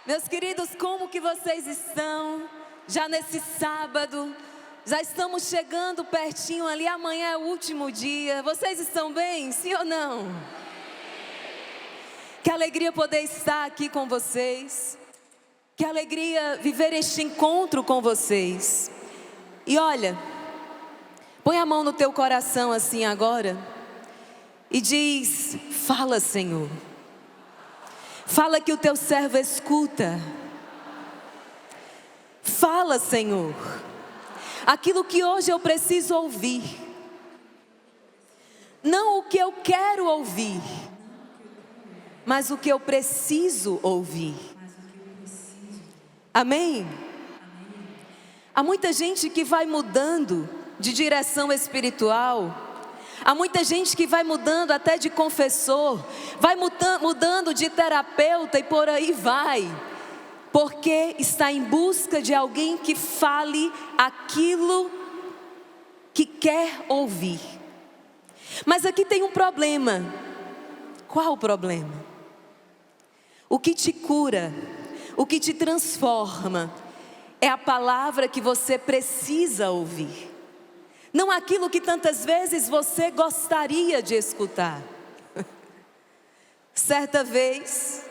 Meus queridos, como que vocês estão? Já nesse sábado, já estamos chegando pertinho ali, amanhã é o último dia. Vocês estão bem, sim ou não? Que alegria poder estar aqui com vocês. Que alegria viver este encontro com vocês. E olha, põe a mão no teu coração assim agora e diz: fala, Senhor. Fala que o teu servo escuta. Fala, Senhor, aquilo que hoje eu preciso ouvir. Não o que eu quero ouvir, mas o que eu preciso ouvir. Amém? Há muita gente que vai mudando de direção espiritual. Há muita gente que vai mudando até de confessor, vai mudando de terapeuta e por aí vai, porque está em busca de alguém que fale aquilo que quer ouvir. Mas aqui tem um problema. Qual o problema? O que te cura, o que te transforma, é a palavra que você precisa ouvir. Não aquilo que tantas vezes você gostaria de escutar. Certa vez,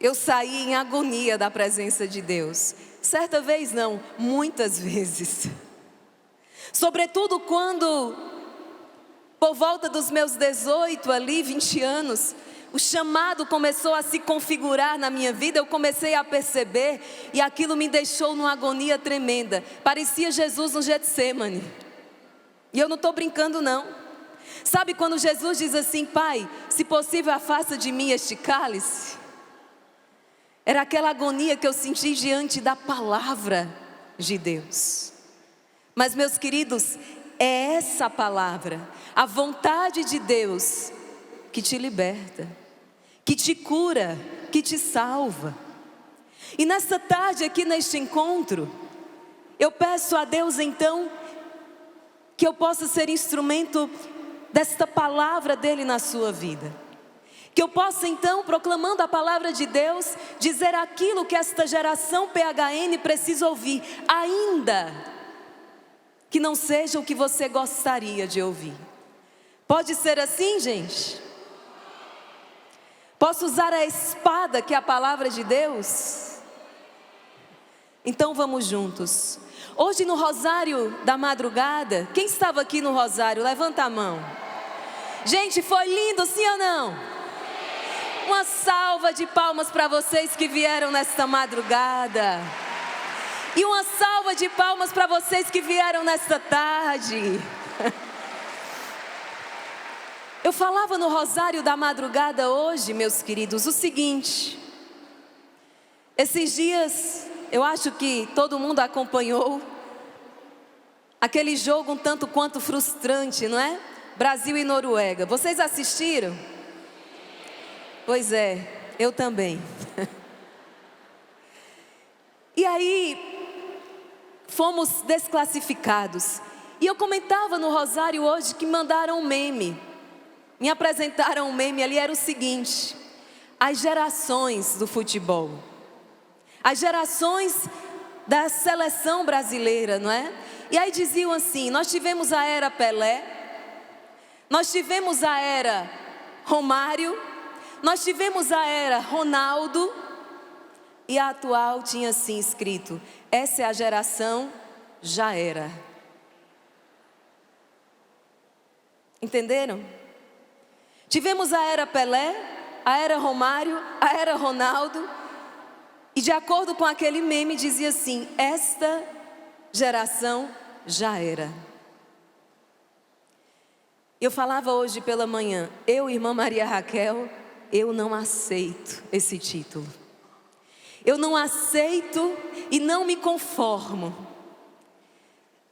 eu saí em agonia da presença de Deus. Certa vez não, muitas vezes. Sobretudo quando, por volta dos meus 18 ali, 20 anos, o chamado começou a se configurar na minha vida. Eu comecei a perceber e aquilo me deixou numa agonia tremenda. Parecia Jesus no Getsêmani. E eu não estou brincando não. Sabe quando Jesus diz assim: Pai, se possível afasta de mim este cálice? Era aquela agonia que eu senti diante da palavra de Deus. Mas meus queridos, é essa palavra, a vontade de Deus, que te liberta, que te cura, que te salva. E nessa tarde aqui neste encontro, eu peço a Deus então que eu possa ser instrumento desta palavra dele na sua vida. Que eu possa então, proclamando a palavra de Deus, dizer aquilo que esta geração PHN precisa ouvir, ainda que não seja o que você gostaria de ouvir. Pode ser assim, gente? Posso usar a espada que é a palavra de Deus? Então vamos juntos. Hoje no Rosário da Madrugada, quem estava aqui no Rosário? Levanta a mão. Gente, foi lindo, sim ou não? Uma salva de palmas para vocês que vieram nesta madrugada. E uma salva de palmas para vocês que vieram nesta tarde. Eu falava no Rosário da Madrugada hoje, meus queridos, o seguinte. Esses dias, eu acho que todo mundo acompanhou aquele jogo um tanto quanto frustrante, não é? Brasil e Noruega. Vocês assistiram? Pois é, eu também. E aí, fomos desclassificados. E eu comentava no Rosário hoje que mandaram um meme. Me apresentaram um meme ali, era o seguinte: as gerações do futebol. As gerações da seleção brasileira, não é? E aí diziam assim: nós tivemos a era Pelé, nós tivemos a era Romário, nós tivemos a era Ronaldo, e a atual tinha assim escrito: essa é a geração já era. Entenderam? Tivemos a era Pelé, a era Romário, a era Ronaldo. E de acordo com aquele meme dizia assim: esta geração já era. Eu falava hoje pela manhã, eu, irmã Maria Raquel, eu não aceito esse título. Eu não aceito e não me conformo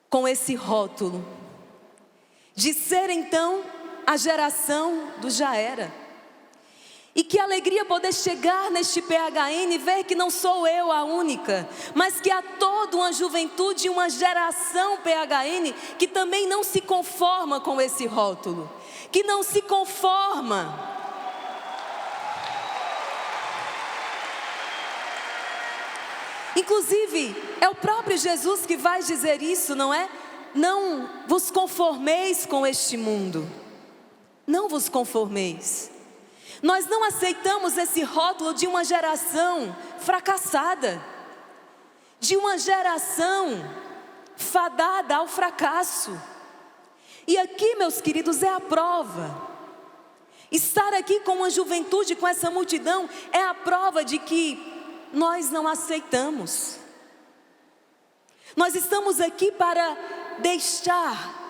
com esse rótulo de ser então a geração do já era. E que alegria poder chegar neste PHN e ver que não sou eu a única, mas que há toda uma juventude e uma geração PHN que também não se conforma com esse rótulo, que não se conforma. Inclusive, é o próprio Jesus que vai dizer isso, não é? Não vos conformeis com este mundo. Não vos conformeis. Nós não aceitamos esse rótulo de uma geração fracassada, de uma geração fadada ao fracasso. E aqui, meus queridos, é a prova. Estar aqui com uma juventude, com essa multidão, é a prova de que nós não aceitamos. Nós estamos aqui para deixar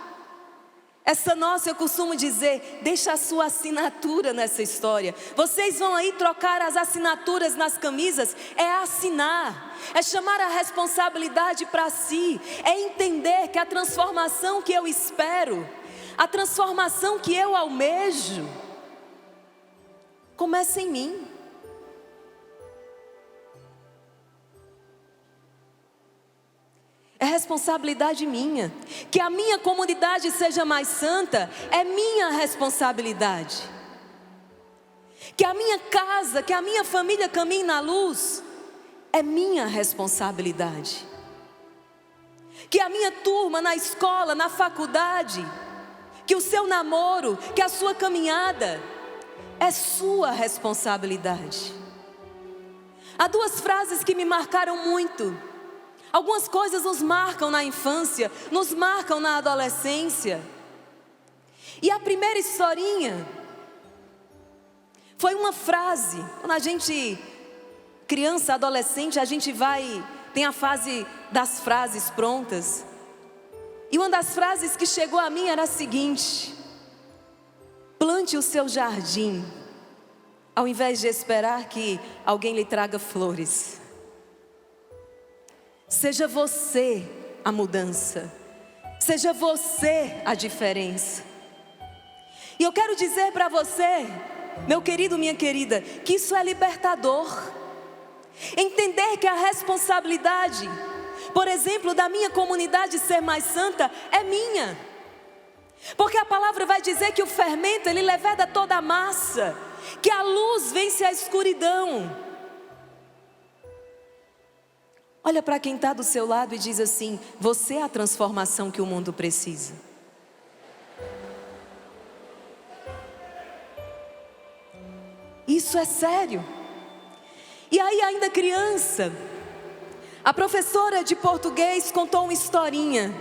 essa nossa, eu costumo dizer, deixa a sua assinatura nessa história. Vocês vão aí trocar as assinaturas nas camisas, é assinar, é chamar a responsabilidade para si, é entender que a transformação que eu espero, a transformação que eu almejo, começa em mim. É responsabilidade minha. Que a minha comunidade seja mais santa é minha responsabilidade. Que a minha casa, que a minha família caminhe na luz é minha responsabilidade. Que a minha turma na escola, na faculdade, que o seu namoro, que a sua caminhada é sua responsabilidade. Há duas frases que me marcaram muito. Algumas coisas nos marcam na infância, nos marcam na adolescência. E a primeira historinha foi uma frase. Quando a gente, criança, adolescente, a gente tem a fase das frases prontas. E uma das frases que chegou a mim era a seguinte: plante o seu jardim, ao invés de esperar que alguém lhe traga flores. Seja você a mudança. Seja você a diferença. E eu quero dizer para você, meu querido, minha querida, que isso é libertador. Entender que a responsabilidade, por exemplo, da minha comunidade ser mais santa, é minha. Porque a palavra vai dizer que o fermento, ele leveda toda a massa, que a luz vence a escuridão. Olha para quem está do seu lado e diz assim: você é a transformação que o mundo precisa. Isso é sério. E aí, ainda criança, a professora de português contou uma historinha.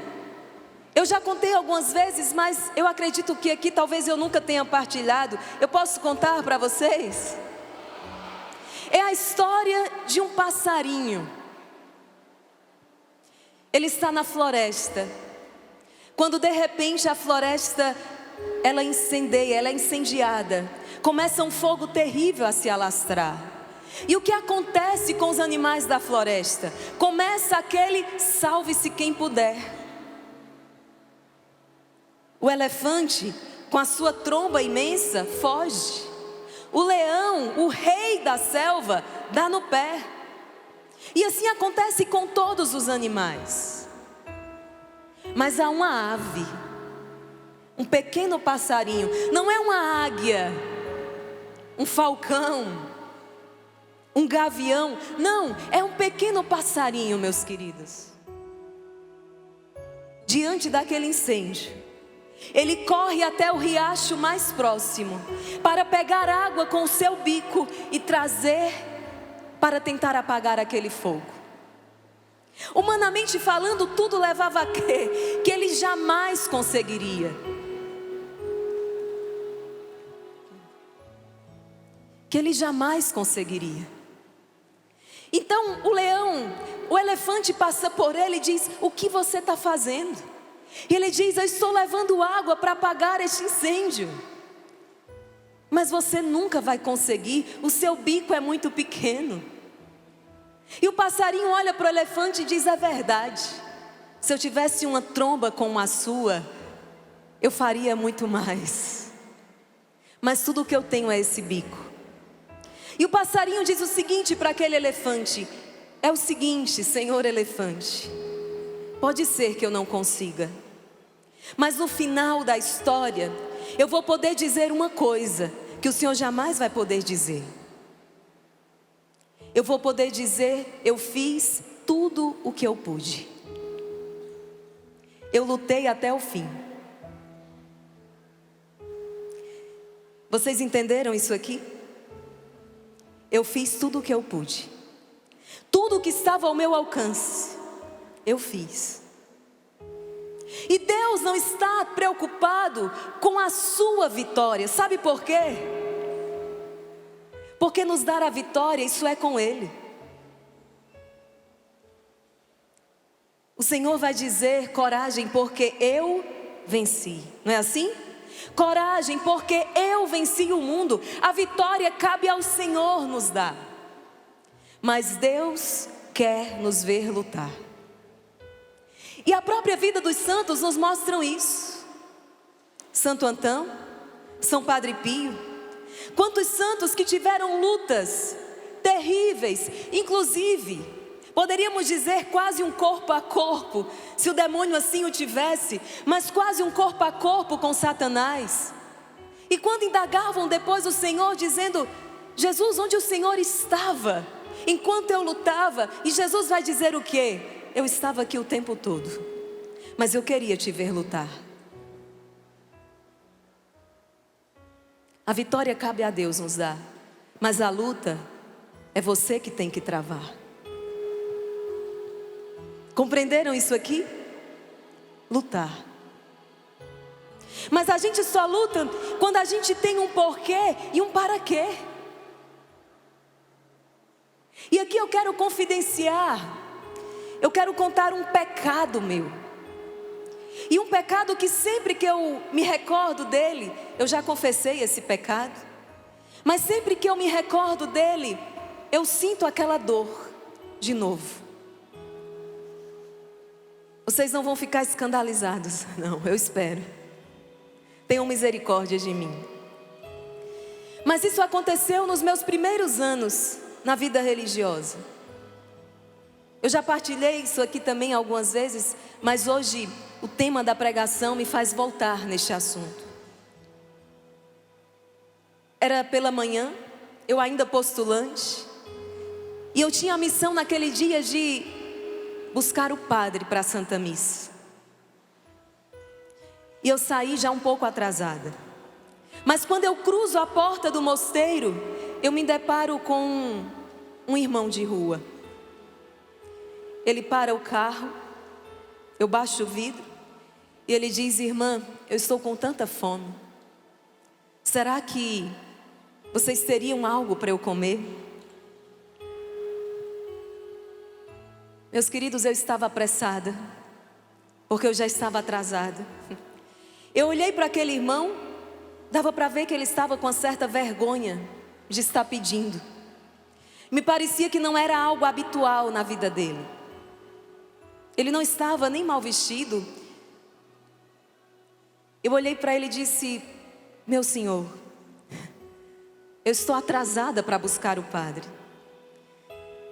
Eu já contei algumas vezes, mas eu acredito que aqui talvez eu nunca tenha partilhado. Eu posso contar para vocês? É a história de um passarinho. Ele está na floresta, quando de repente a floresta, ela incendeia, ela é incendiada, começa um fogo terrível a se alastrar. E o que acontece com os animais da floresta? Começa aquele salve-se quem puder. O elefante, com a sua tromba imensa, foge. O leão, o rei da selva, dá no pé. E assim acontece com todos os animais. Mas há uma ave, um pequeno passarinho, não é uma águia, um falcão, um gavião, não, é um pequeno passarinho, meus queridos. Diante daquele incêndio, ele corre até o riacho mais próximo, para pegar água com o seu bico e trazer para tentar apagar aquele fogo. Humanamente falando, tudo levava a crer que ele jamais conseguiria. Que ele jamais conseguiria. Então o elefante passa por ele e diz: o que você está fazendo? E ele diz: eu estou levando água para apagar este incêndio. Mas você nunca vai conseguir, o seu bico é muito pequeno. E o passarinho olha para o elefante e diz: é verdade, se eu tivesse uma tromba como a sua, eu faria muito mais. Mas tudo o que eu tenho é esse bico. E o passarinho diz o seguinte para aquele elefante: é o seguinte, senhor elefante, pode ser que eu não consiga, mas no final da história, eu vou poder dizer uma coisa que o senhor jamais vai poder dizer. Eu vou poder dizer: eu fiz tudo o que eu pude. Eu lutei até o fim. Vocês entenderam isso aqui? Eu fiz tudo o que eu pude. Tudo o que estava ao meu alcance, eu fiz. E Deus não está preocupado com a sua vitória. Sabe por quê? Porque nos dar a vitória, isso é com Ele. O Senhor vai dizer: coragem, porque eu venci. Não é assim? Coragem, porque eu venci o mundo. A vitória cabe ao Senhor nos dar. Mas Deus quer nos ver lutar. E a própria vida dos santos nos mostram isso. Santo Antão, São Padre Pio. Quantos santos que tiveram lutas terríveis, inclusive, poderíamos dizer quase um corpo a corpo, se o demônio assim o tivesse, mas quase um corpo a corpo com Satanás. E quando indagavam depois o Senhor, dizendo: Jesus, onde o Senhor estava enquanto eu lutava? E Jesus vai dizer o quê? Eu estava aqui o tempo todo, mas eu queria te ver lutar. A vitória cabe a Deus nos dar, mas a luta é você que tem que travar. Compreenderam isso aqui? Lutar. Mas a gente só luta quando a gente tem um porquê e um para quê. E aqui eu quero confidenciar, eu quero contar um pecado meu. E um pecado que sempre que eu me recordo dele, eu já confessei esse pecado, mas sempre que eu me recordo dele, eu sinto aquela dor de novo. Vocês não vão ficar escandalizados, não, eu espero. Tenham misericórdia de mim. Mas isso aconteceu nos meus primeiros anos na vida religiosa. Eu já partilhei isso aqui também algumas vezes, mas hoje o tema da pregação me faz voltar neste assunto. Era pela manhã, eu ainda postulante, e eu tinha a missão naquele dia de buscar o padre para a Santa Missa. E eu saí já um pouco atrasada. Mas quando eu cruzo a porta do mosteiro, eu me deparo com um irmão de rua. Ele para o carro, eu baixo o vidro e ele diz: irmã, eu estou com tanta fome. Será que vocês teriam algo para eu comer? Meus queridos, eu estava apressada, porque eu já estava atrasada. Eu olhei para aquele irmão, dava para ver que ele estava com uma certa vergonha de estar pedindo. Me parecia que não era algo habitual na vida dele. Ele não estava nem mal vestido. Eu olhei para ele e disse: meu senhor, eu estou atrasada para buscar o padre.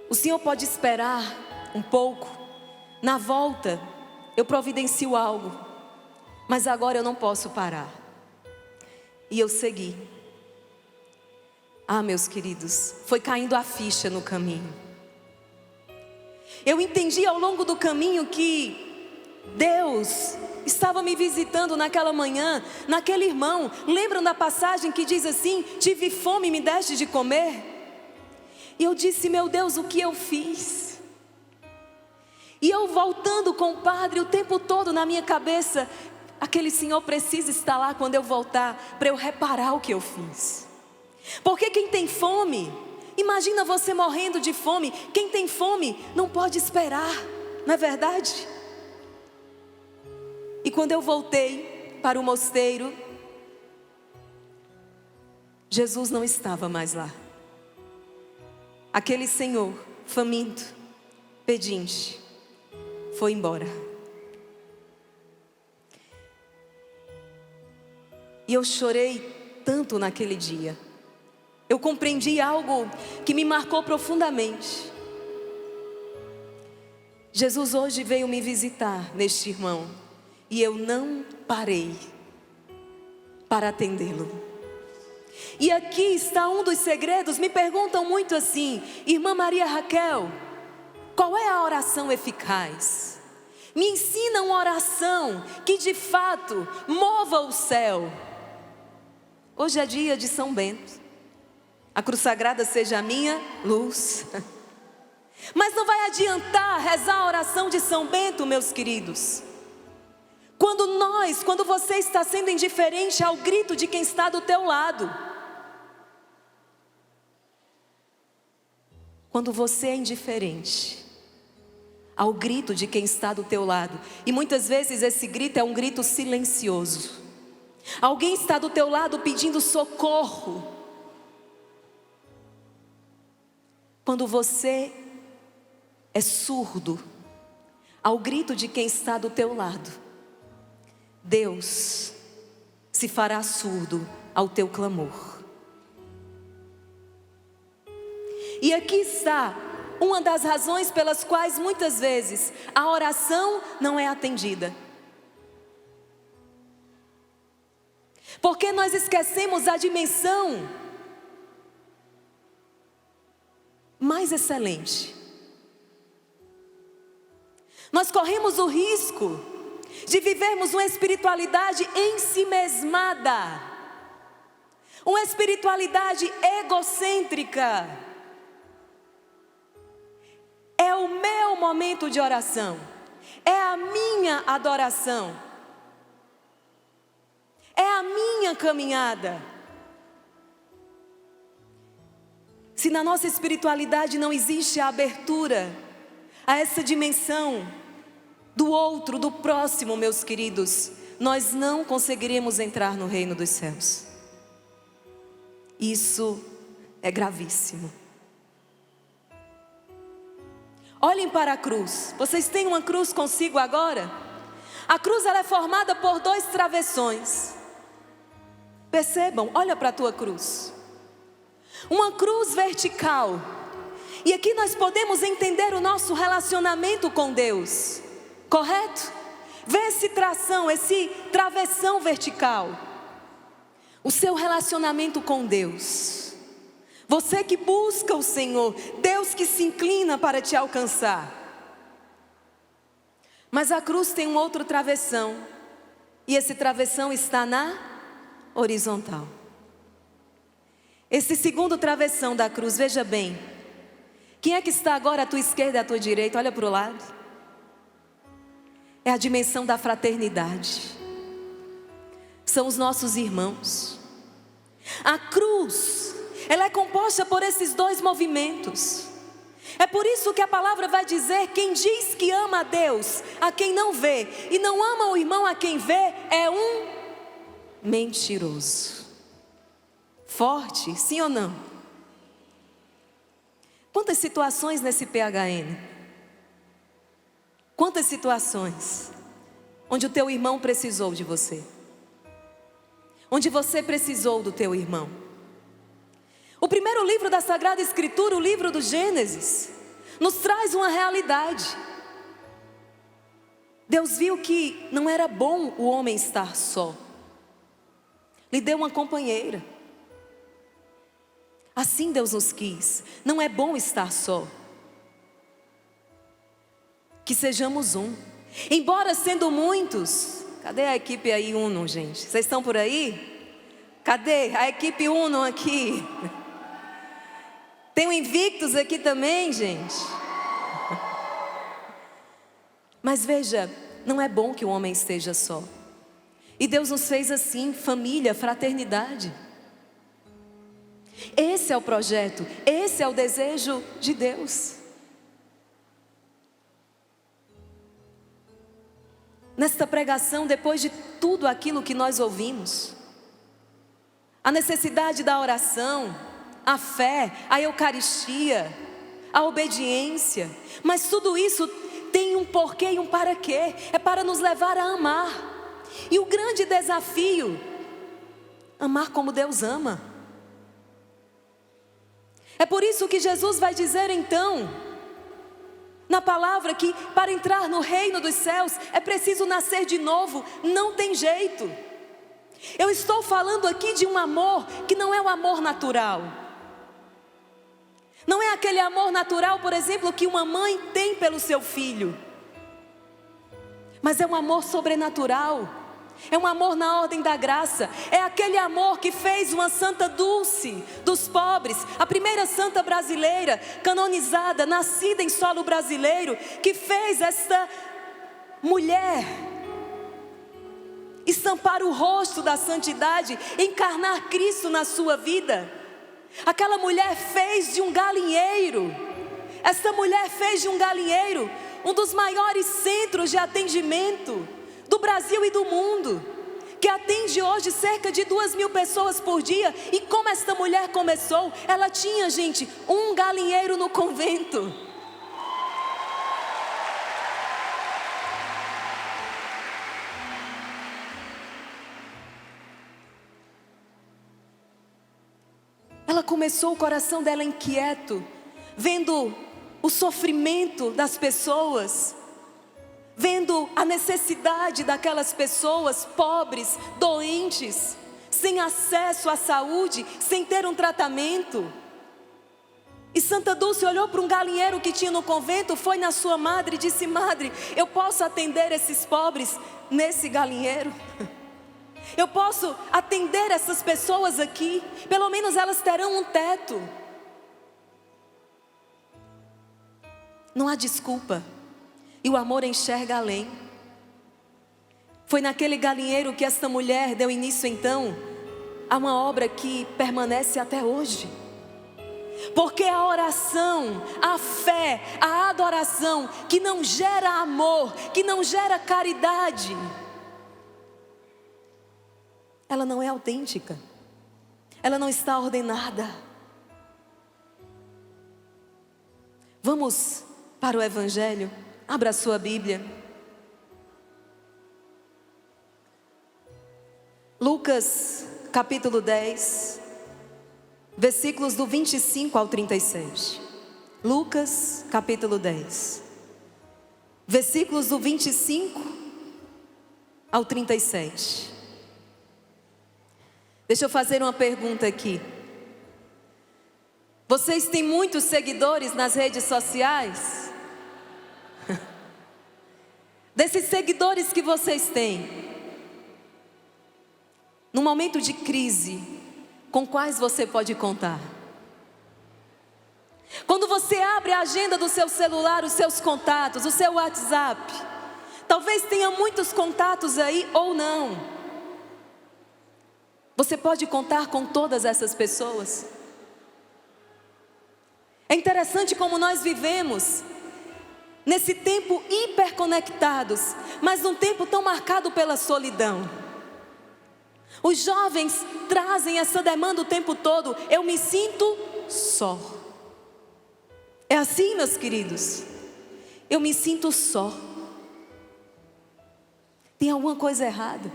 O senhor pode esperar um pouco? Na volta eu providencio algo, mas agora eu não posso parar. E eu segui. Ah, meus queridos, foi caindo a ficha no caminho. Eu entendi ao longo do caminho que Deus estava me visitando naquela manhã, naquele irmão. Lembram da passagem que diz assim: tive fome e me deste de comer? E eu disse: meu Deus, o que eu fiz? E eu voltando com o padre o tempo todo na minha cabeça: aquele senhor precisa estar lá quando eu voltar, para eu reparar o que eu fiz. Porque quem tem fome, imagina você morrendo de fome. Quem tem fome não pode esperar, não é verdade? E quando eu voltei para o mosteiro, Jesus não estava mais lá. Aquele senhor faminto, pedinte, foi embora. E eu chorei tanto naquele dia. Eu compreendi algo que me marcou profundamente. Jesus hoje veio me visitar neste irmão, e eu não parei para atendê-lo. E aqui está um dos segredos. Me perguntam muito assim: irmã Maria Raquel, Qual é a oração eficaz? Me ensina uma oração que de fato mova o céu. Hoje é dia de São Bento. A cruz sagrada seja a minha luz. Mas não vai adiantar rezar a oração de São Bento, meus queridos, quando você está sendo indiferente ao grito de quem está do teu lado. Quando você é indiferente ao grito de quem está do teu lado, e muitas vezes esse grito é um grito silencioso. Alguém está do teu lado pedindo socorro. Quando você é surdo ao grito de quem está do teu lado, Deus se fará surdo ao teu clamor. E aqui está uma das razões pelas quais muitas vezes a oração não é atendida. Porque nós esquecemos a dimensão mais excelente. Nós corremos o risco de vivermos uma espiritualidade ensimesmada, uma espiritualidade egocêntrica. É o meu momento de oração, é a minha adoração, é a minha caminhada. Se na nossa espiritualidade não existe a abertura a essa dimensão do outro, do próximo, meus queridos, nós não conseguiremos entrar no reino dos céus. Isso é gravíssimo. Olhem para a cruz. Vocês têm uma cruz consigo agora? A cruz ela é formada por 2 travessões. Percebam, olha para a tua cruz. Uma cruz vertical. E aqui nós podemos entender o nosso relacionamento com Deus. Correto? Vê esse travessão vertical. O seu relacionamento com Deus. Você que busca o Senhor, Deus que se inclina para te alcançar. Mas a cruz tem um outro travessão. E esse travessão está na horizontal. Esse segundo travessão da cruz, veja bem. Quem é que está agora à tua esquerda e à tua direita? Olha para o lado. É a dimensão da fraternidade. São os nossos irmãos. A cruz, ela é composta por esses 2 movimentos. É por isso que a palavra vai dizer: quem diz que ama a Deus, a quem não vê, e não ama o irmão a quem vê, é um mentiroso. Forte, sim ou não? Quantas situações nesse PHN? Quantas situações onde o teu irmão precisou de você? Onde você precisou do teu irmão? O primeiro livro da Sagrada Escritura, o livro do Gênesis, nos traz uma realidade. Deus viu que não era bom o homem estar só. Lhe deu uma companheira. Assim Deus nos quis. Não é bom estar só. Que sejamos um. Embora sendo muitos. Cadê a equipe aí Uno, gente? Vocês estão por aí? Cadê a equipe Uno aqui? Tem um Invictus aqui também, gente. Mas veja, não é bom que o homem esteja só. E Deus nos fez assim, família, fraternidade. Esse é o projeto, esse é o desejo de Deus. Nesta pregação, depois de tudo aquilo que nós ouvimos, a necessidade da oração, a fé, a Eucaristia, a obediência, mas tudo isso tem um porquê e um para quê. É para nos levar a amar. E o grande desafio, amar como Deus ama. É por isso que Jesus vai dizer então, na palavra, que para entrar no reino dos céus é preciso nascer de novo. Não tem jeito. Eu estou falando aqui de um amor que não é o amor natural. Não é aquele amor natural, por exemplo, que uma mãe tem pelo seu filho, mas é um amor sobrenatural. É um amor na ordem da graça. É aquele amor que fez uma Santa Dulce dos pobres, a primeira santa brasileira canonizada, nascida em solo brasileiro, que fez esta mulher estampar o rosto da santidade, encarnar Cristo na sua vida. Aquela mulher fez de um galinheiro, essa mulher fez de um galinheiro um dos maiores centros de atendimento do Brasil e do mundo, que atende hoje cerca de 2.000 pessoas por dia. E como esta mulher começou? Ela tinha, gente, um galinheiro no convento. Ela começou, o coração dela inquieto, vendo o sofrimento das pessoas, vendo a necessidade daquelas pessoas pobres, doentes, sem acesso à saúde, sem ter um tratamento. E Santa Dulce olhou para um galinheiro que tinha no convento, foi na sua madre e disse: madre, eu posso atender esses pobres nesse galinheiro? Eu posso atender essas pessoas aqui? Pelo menos elas terão um teto. Não há desculpa. E o amor enxerga além. Foi naquele galinheiro que esta mulher deu início então a uma obra que permanece até hoje. Porque a oração, a fé, a adoração que não gera amor, que não gera caridade, ela não é autêntica. Ela não está ordenada. Vamos para o Evangelho. Abra a sua Bíblia. Lucas, capítulo 10, versículos do 25 ao 37. Lucas, capítulo 10, versículos do 25 ao 37. Deixa eu fazer uma pergunta aqui. Vocês têm muitos seguidores nas redes sociais? Desses seguidores que vocês têm, no momento de crise, com quais você pode contar? Quando você abre a agenda do seu celular, os seus contatos, o seu WhatsApp, talvez tenha muitos contatos aí ou não. Você pode contar com todas essas pessoas? É interessante como nós vivemos nesse tempo hiperconectados, mas num tempo tão marcado pela solidão. Os jovens trazem essa demanda o tempo todo: eu me sinto só. É assim, meus queridos? Eu me sinto só. Tem alguma coisa errada?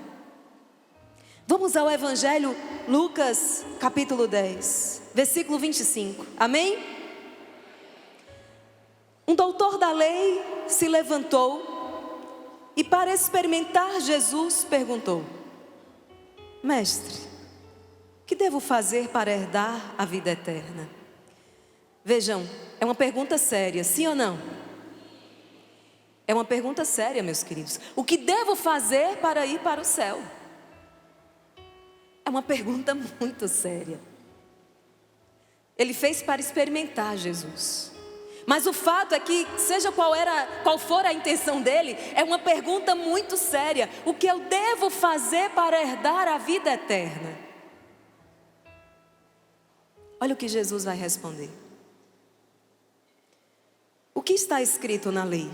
Vamos ao Evangelho, Lucas capítulo 10, versículo 25, amém? Um doutor da lei se levantou e, para experimentar Jesus, perguntou: mestre, o que devo fazer para herdar a vida eterna? Vejam, é uma pergunta séria, sim ou não? É uma pergunta séria, meus queridos. O que devo fazer para ir para o céu? É uma pergunta muito séria. Ele fez para experimentar Jesus. Mas o fato é que, seja qual for a intenção dele, é uma pergunta muito séria. O que eu devo fazer para herdar a vida eterna? Olha o que Jesus vai responder. O que está escrito na lei?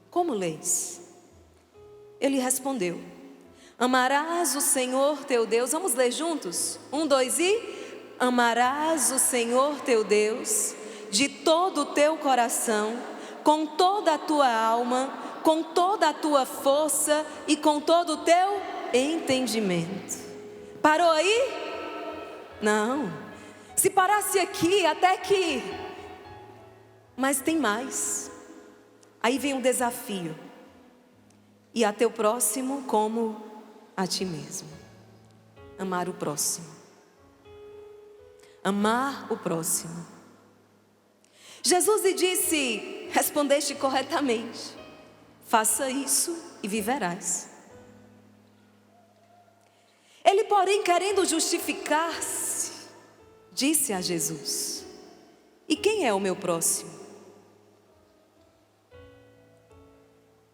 Como leis? Ele respondeu: amarás o Senhor teu Deus. Vamos ler juntos? 1, 2 e... amarás o Senhor teu Deus de todo o teu coração, com toda a tua alma, com toda a tua força e com todo o teu entendimento. Parou aí? Não. Se parasse aqui, até que... Mas tem mais. Aí vem um desafio: e a teu próximo como a ti mesmo. Amar o próximo. Amar o próximo. Jesus lhe disse: respondeste corretamente, faça isso e viverás. Ele, porém, querendo justificar-se, disse a Jesus: e quem é o meu próximo?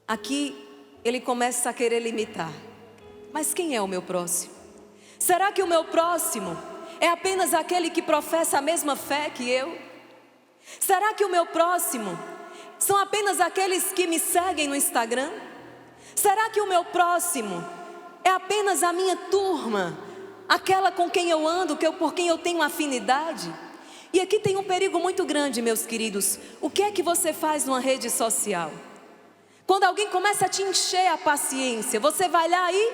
Aqui ele começa a querer limitar. Mas quem é o meu próximo? Será que o meu próximo é apenas aquele que professa a mesma fé que eu? Será que o meu próximo são apenas aqueles que me seguem no Instagram? Será que o meu próximo é apenas a minha turma, aquela com quem eu ando, por quem eu tenho afinidade? E aqui tem um perigo muito grande, meus queridos. O que é que você faz numa rede social? Quando alguém começa a te encher a paciência, você vai lá e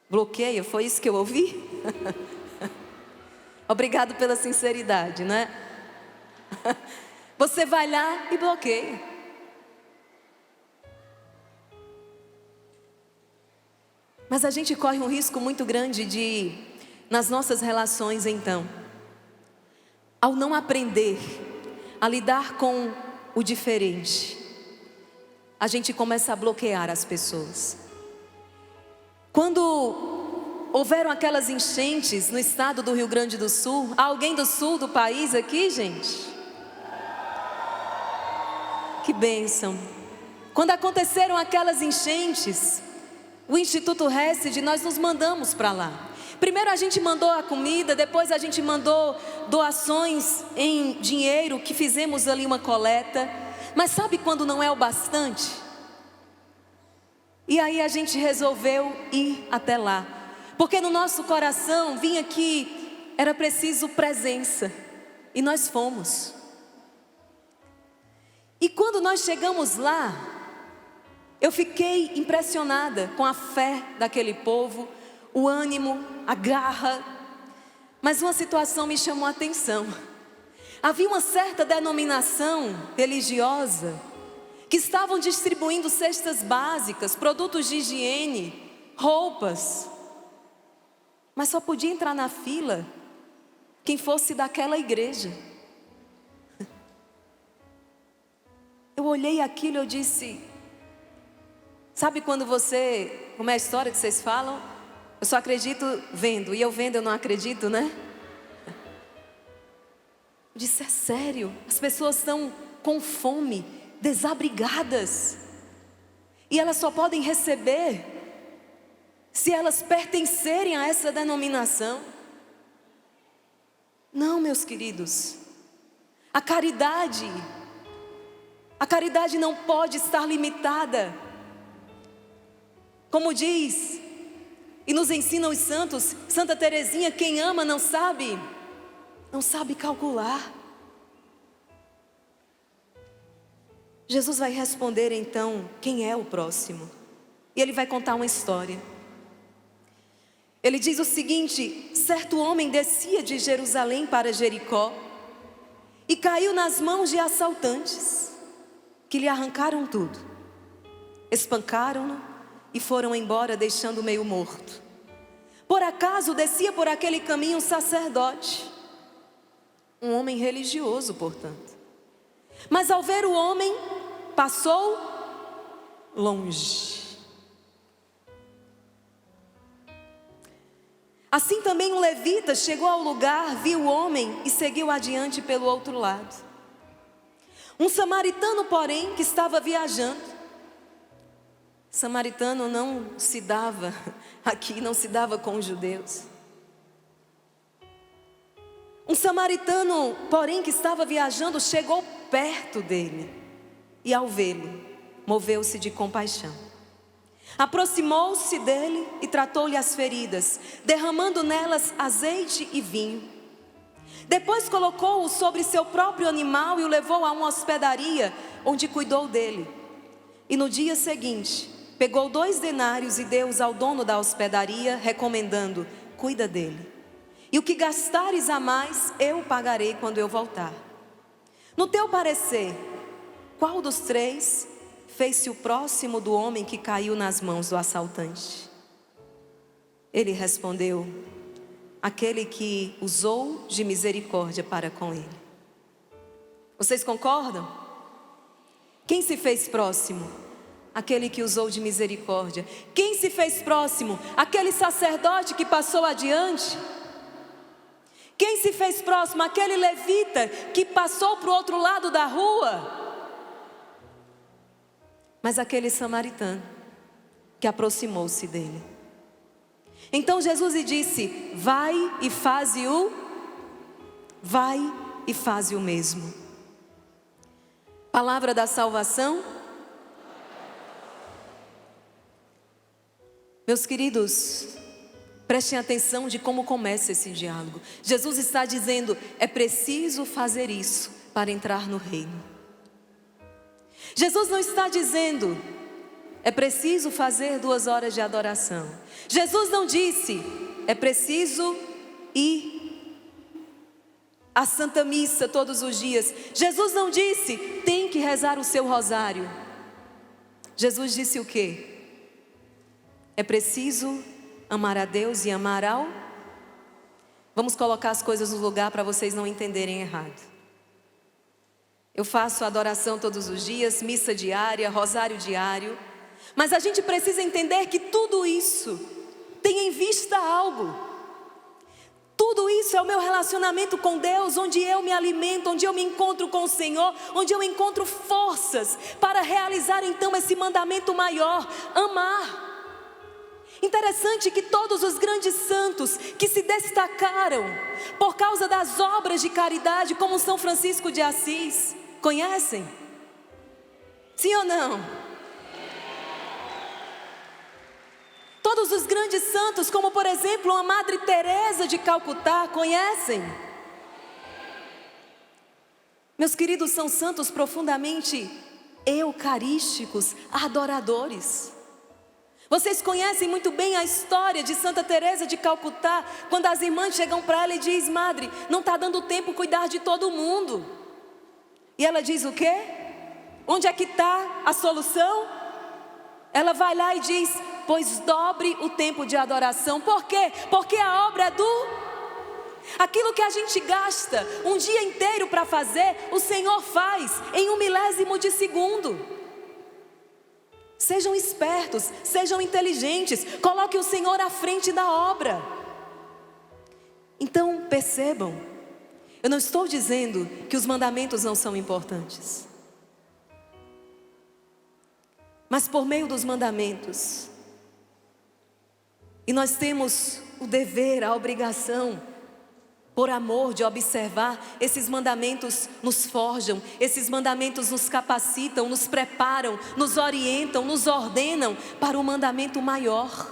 bloqueia, foi isso que eu ouvi? Obrigado pela sinceridade, né? Você vai lá e bloqueia. Mas a gente corre um risco muito grande de, nas nossas relações então, ao não aprender a lidar com o diferente, a gente começa a bloquear as pessoas. Quando houveram aquelas enchentes no estado do Rio Grande do Sul, há alguém do sul do país aqui, gente? Que bênção! Quando aconteceram aquelas enchentes, o Instituto Hesed, nós nos mandamos para lá. Primeiro a gente mandou a comida, depois a gente mandou doações em dinheiro, que fizemos ali uma coleta. Mas sabe quando não é o bastante? E aí a gente resolveu ir até lá, porque no nosso coração vinha que era preciso presença, e nós fomos. E quando nós chegamos lá, eu fiquei impressionada com a fé daquele povo, o ânimo, a garra. Mas uma situação me chamou a atenção. Havia uma certa denominação religiosa que estavam distribuindo cestas básicas, produtos de higiene, roupas. Mas só podia entrar na fila quem fosse daquela igreja. Eu olhei aquilo e eu disse: sabe quando você, como é a história que vocês falam? Eu só acredito vendo, e eu vendo eu não acredito, né? Eu disse: é sério, as pessoas estão com fome, desabrigadas, e elas só podem receber se elas pertencerem a essa denominação. Não, meus queridos, a caridade não pode estar limitada. Como diz e nos ensinam os santos, Santa Teresinha: quem ama não sabe calcular. Jesus vai responder então quem é o próximo, e ele vai contar uma história. Ele diz o seguinte: certo homem descia de Jerusalém para Jericó e caiu nas mãos de assaltantes, que lhe arrancaram tudo, espancaram-no e foram embora, deixando meio morto. Por acaso descia por aquele caminho um sacerdote, um homem religioso, portanto. Mas ao ver o homem, passou longe. Assim também um levita chegou ao lugar, viu o homem e seguiu adiante pelo outro lado. Um samaritano, porém, que estava viajando. Samaritano não se dava com os judeus. Um samaritano, porém, que estava viajando, chegou perto dele e, ao vê-lo, moveu-se de compaixão. Aproximou-se dele e tratou-lhe as feridas, derramando nelas azeite e vinho. Depois colocou-o sobre seu próprio animal e o levou a uma hospedaria, onde cuidou dele. E no dia seguinte, pegou 2 denários e deu-os ao dono da hospedaria, recomendando: cuida dele. E o que gastares a mais, eu pagarei quando eu voltar. No teu parecer, qual dos 3 fez-se o próximo do homem que caiu nas mãos do assaltante? Ele respondeu: aquele que usou de misericórdia para com ele. Vocês concordam? Quem se fez próximo? Aquele que usou de misericórdia. Quem se fez próximo? Aquele sacerdote que passou adiante. Quem se fez próximo? Aquele levita que passou para o outro lado da rua. Mas aquele samaritano que aproximou-se dele. Então Jesus lhe disse: vai e faze o mesmo. Palavra da salvação. Meus queridos, prestem atenção de como começa esse diálogo. Jesus está dizendo: é preciso fazer isso para entrar no reino. Jesus não está dizendo: é preciso fazer 2 horas de adoração. Jesus não disse: é preciso ir à Santa Missa todos os dias. Jesus não disse: tem que rezar o seu rosário. Jesus disse o quê? É preciso amar a Deus e amar ao... Vamos colocar as coisas no lugar para vocês não entenderem errado. Eu faço adoração todos os dias, missa diária, rosário diário. Mas a gente precisa entender que tudo isso tem em vista algo. Tudo isso é o meu relacionamento com Deus, onde eu me alimento, onde eu me encontro com o Senhor, onde eu encontro forças para realizar então esse mandamento maior: amar. Interessante que todos os grandes santos que se destacaram por causa das obras de caridade, como São Francisco de Assis, conhecem? Sim ou não? Todos os grandes santos, como por exemplo a Madre Teresa de Calcutá, conhecem? Meus queridos, são santos profundamente eucarísticos, adoradores. Vocês conhecem muito bem a história de Santa Teresa de Calcutá, quando as irmãs chegam para ela e dizem: madre, não está dando tempo cuidar de todo mundo. E ela diz o quê? Onde é que está a solução? Ela vai lá e diz: pois dobre o tempo de adoração. Por quê? Porque a obra é aquilo que a gente gasta um dia inteiro para fazer, o Senhor faz em 1/1000 de segundo. Sejam espertos, sejam inteligentes, coloquem o Senhor à frente da obra. Então percebam, eu não estou dizendo que os mandamentos não são importantes, mas por meio dos mandamentos, e nós temos o dever, a obrigação, por amor de observar, esses mandamentos nos forjam, esses mandamentos nos capacitam, nos preparam, nos orientam, nos ordenam para o mandamento maior.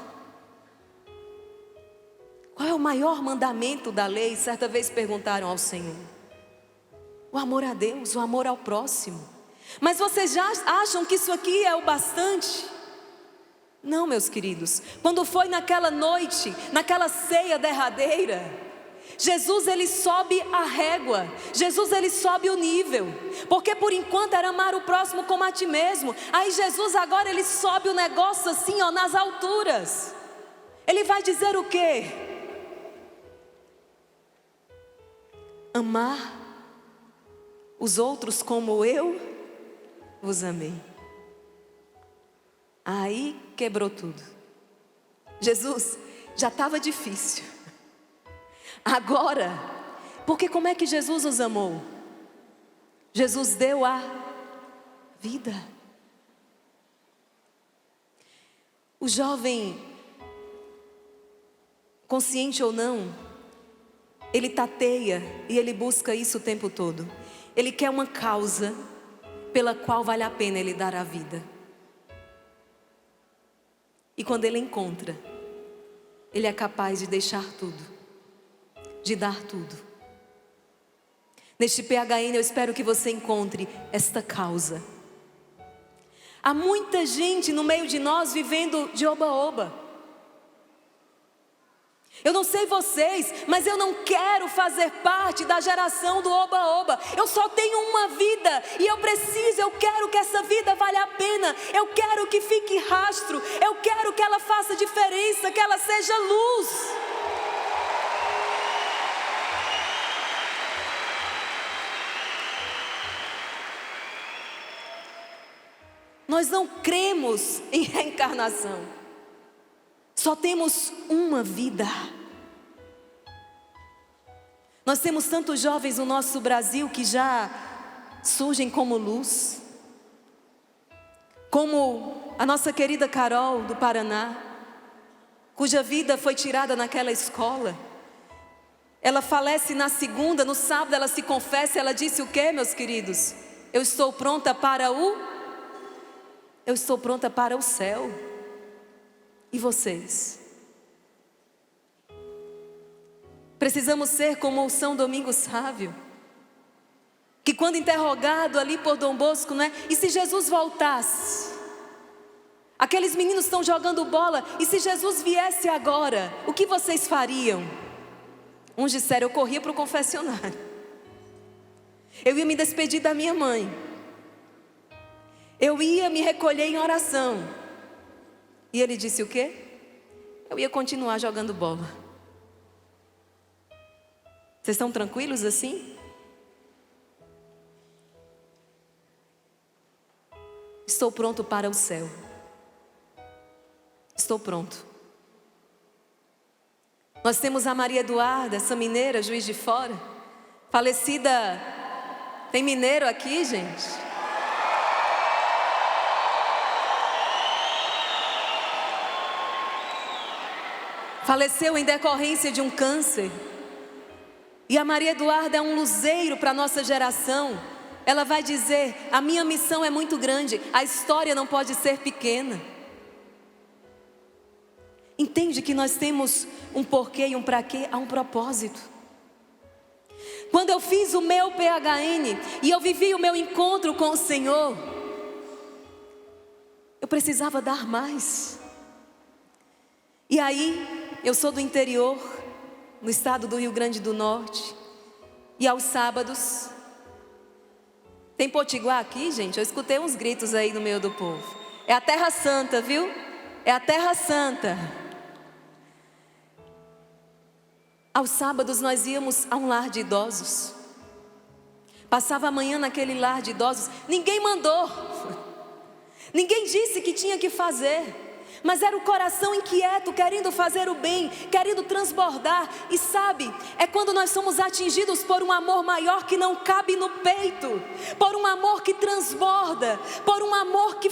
Qual é o maior mandamento da lei? Certa vez perguntaram ao Senhor. O amor a Deus, o amor ao próximo. Mas vocês já acham que isso aqui é o bastante? Não, meus queridos. Quando foi naquela noite, naquela ceia derradeira, Jesus ele sobe a régua, Jesus ele sobe o nível, porque por enquanto era amar o próximo como a ti mesmo. Aí Jesus agora ele sobe o negócio assim, ó, nas alturas. Ele vai dizer o quê? Amar os outros como eu vos amei. Aí quebrou tudo. Jesus, já estava difícil. Agora, porque como é que Jesus os amou? Jesus deu a vida. O jovem, consciente ou não, ele tateia e ele busca isso o tempo todo. Ele quer uma causa pela qual vale a pena ele dar a vida. E quando ele encontra, ele é capaz de deixar tudo, de dar tudo. Neste PHN eu espero que você encontre esta causa. Há muita gente no meio de nós vivendo de oba-oba. Eu não sei vocês, mas eu não quero fazer parte da geração do oba-oba. Eu só tenho uma vida e eu quero que essa vida valha a pena. Eu quero que fique rastro, eu quero que ela faça diferença, que ela seja luz. Nós não cremos em reencarnação. Só temos uma vida. Nós temos tantos jovens no nosso Brasil que já surgem como luz, como a nossa querida Carol do Paraná, cuja vida foi tirada naquela escola. Ela falece na segunda, no sábado ela se confessa, ela disse o quê, meus queridos? Eu estou pronta para o céu. E vocês? Precisamos ser como o São Domingos Sávio, que quando interrogado ali por Dom Bosco, né? E se Jesus voltasse? Aqueles meninos estão jogando bola, e se Jesus viesse agora, o que vocês fariam? Uns disseram, eu corria para o confessionário. Eu ia me despedir da minha mãe. Eu ia me recolher em oração. E ele disse o quê? Eu ia continuar jogando bola. Vocês estão tranquilos assim? Estou pronto para o céu. Estou pronto. Nós temos a Maria Eduarda, essa mineira, Juiz de Fora, falecida. Tem mineiro aqui, gente? Faleceu em decorrência de um câncer. E a Maria Eduarda é um luzeiro para a nossa geração. Ela vai dizer, a minha missão é muito grande, a história não pode ser pequena. Entende que nós temos um porquê e um pra quê, há um propósito. Quando eu fiz o meu PHN e eu vivi o meu encontro com o Senhor, eu precisava dar mais. E aí, eu sou do interior, no estado do Rio Grande do Norte, e aos sábados, tem potiguar aqui, gente? Eu escutei uns gritos aí no meio do povo. É a Terra Santa, viu? É a Terra Santa. Aos sábados nós íamos a um lar de idosos. Passava a manhã naquele lar de idosos. Ninguém mandou. Ninguém disse que tinha que fazer. Mas era o coração inquieto, querendo fazer o bem, querendo transbordar. E sabe, é quando nós somos atingidos por um amor maior que não cabe no peito, por um amor que transborda, por um amor que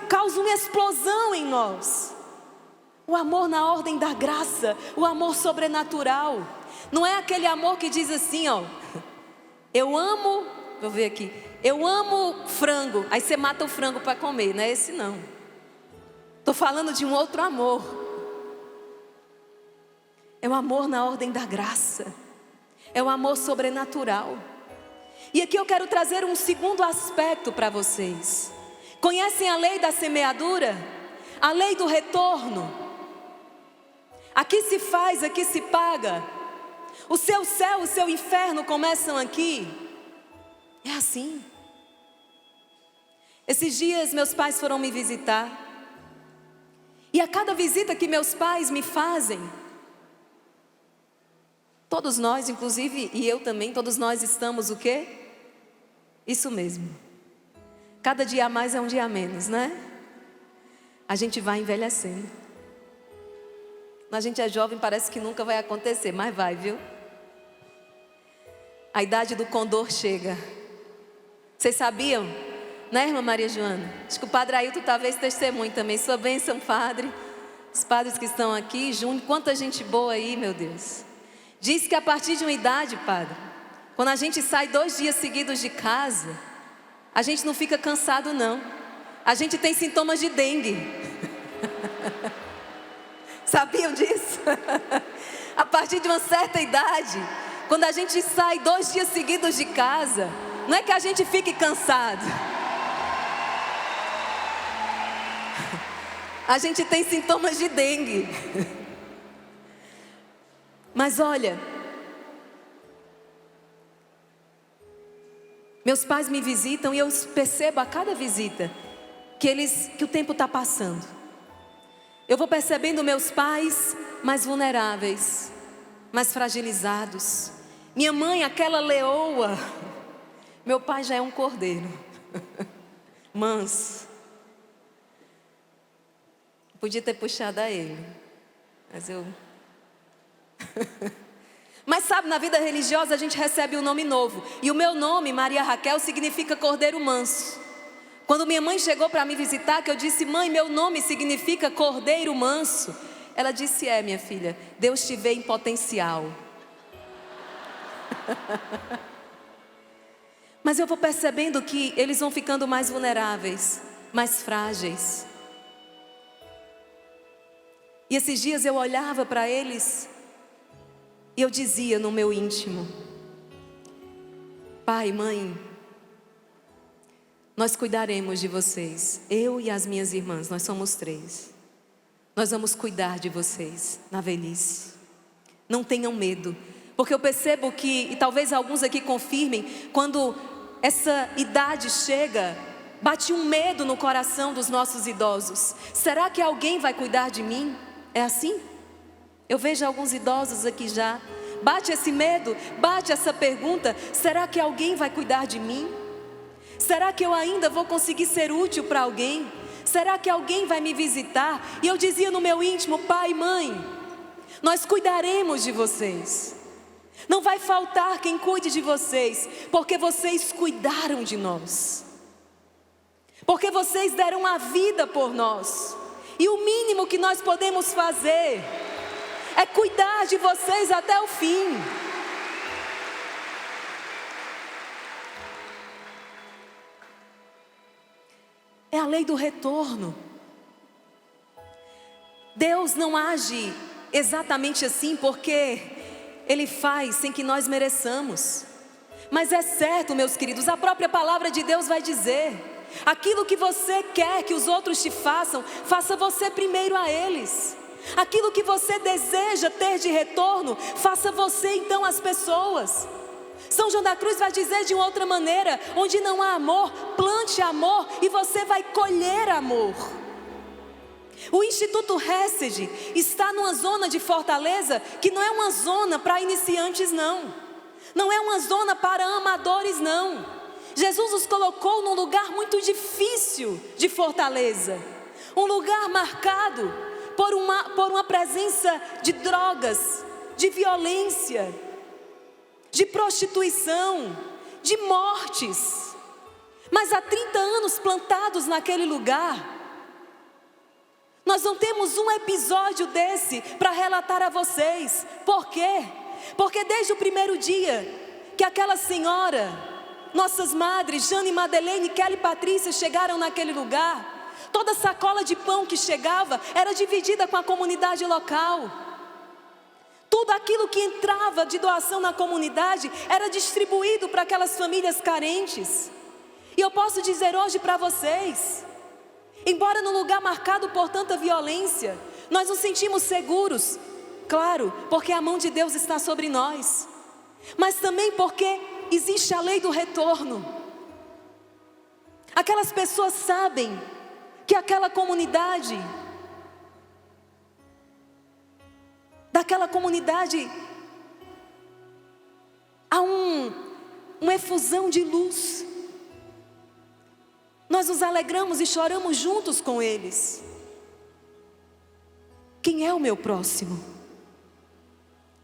causa uma explosão em nós. O amor na ordem da graça, o amor sobrenatural. Não é aquele amor que diz assim, ó, eu amo, vou ver aqui, eu amo frango, aí você mata o frango para comer, não é esse não. Estou falando de um outro amor. É o amor na ordem da graça. É o amor sobrenatural. E aqui eu quero trazer um segundo aspecto para vocês. Conhecem a lei da semeadura? A lei do retorno? Aqui se faz, aqui se paga. O seu céu, o seu inferno começam aqui. É assim. Esses dias meus pais foram me visitar. E a cada visita que meus pais me fazem, todos nós, inclusive, e eu também, todos nós estamos o quê? Isso mesmo. Cada dia a mais é um dia a menos, né? A gente vai envelhecendo. Quando a gente é jovem parece que nunca vai acontecer, mas vai, viu? A idade do condor chega. Vocês sabiam? Né, irmã Maria Joana? Acho que o padre Ailton talvez testemunhe também. Sua bênção, padre. Os padres que estão aqui, Júnior, quanta gente boa aí, meu Deus. Diz que a partir de uma idade, padre, quando a gente sai 2 dias seguidos de casa, a gente não fica cansado não. A gente tem sintomas de dengue. Sabiam disso? A partir de uma certa idade, quando a gente sai 2 dias seguidos de casa, não é que a gente fique cansado. A gente tem sintomas de dengue. Mas olha, meus pais me visitam e eu percebo a cada visita que o tempo está passando. Eu vou percebendo meus pais mais vulneráveis, mais fragilizados. Minha mãe, aquela leoa. Meu pai já é um cordeiro. Manso. Podia ter puxado a ele, mas eu... Mas sabe, na vida religiosa a gente recebe um nome novo. E o meu nome, Maria Raquel, significa Cordeiro Manso. Quando minha mãe chegou para me visitar, que eu disse: mãe, meu nome significa Cordeiro Manso. Ela disse: minha filha, Deus te vê em potencial. Mas eu vou percebendo que eles vão ficando mais vulneráveis, mais frágeis. E esses dias eu olhava para eles e eu dizia no meu íntimo: pai, mãe, nós cuidaremos de vocês. Eu e as minhas irmãs, nós somos 3. Nós vamos cuidar de vocês na velhice. Não tenham medo, porque eu percebo que, e talvez alguns aqui confirmem, quando essa idade chega, bate um medo no coração dos nossos idosos. Será que alguém vai cuidar de mim? É assim? Eu vejo alguns idosos aqui já. Bate esse medo, bate essa pergunta: será que alguém vai cuidar de mim? Será que eu ainda vou conseguir ser útil para alguém? Será que alguém vai me visitar? E eu dizia no meu íntimo: pai, mãe, nós cuidaremos de vocês. Não vai faltar quem cuide de vocês, porque vocês cuidaram de nós. Porque vocês deram a vida por nós. E o mínimo que nós podemos fazer é cuidar de vocês até o fim. É a lei do retorno. Deus não age exatamente assim porque Ele faz sem que nós mereçamos. Mas é certo, meus queridos, a própria palavra de Deus vai dizer: aquilo que você quer que os outros te façam, faça você primeiro a eles. Aquilo que você deseja ter de retorno, faça você então às pessoas. São João da Cruz vai dizer de uma outra maneira: onde não há amor, plante amor e você vai colher amor. O Instituto Hesed está numa zona de Fortaleza que não é uma zona para iniciantes, não. Não é uma zona para amadores, não. Jesus os colocou num lugar muito difícil de Fortaleza. Um lugar marcado por uma presença de drogas, de violência, de prostituição, de mortes. Mas há 30 anos plantados naquele lugar, nós não temos um episódio desse para relatar a vocês. Por quê? Porque desde o primeiro dia que aquela senhora, nossas madres, Jane, Madeleine, Kelly e Patrícia chegaram naquele lugar, toda sacola de pão que chegava era dividida com a comunidade local. Tudo aquilo que entrava de doação na comunidade era distribuído para aquelas famílias carentes. E eu posso dizer hoje para vocês, embora no lugar marcado por tanta violência, nós nos sentimos seguros, claro, porque a mão de Deus está sobre nós, mas também porque existe a lei do retorno. Aquelas pessoas sabem que aquela comunidade, daquela comunidade, há uma efusão de luz. Nós nos alegramos e choramos juntos com eles. Quem é o meu próximo?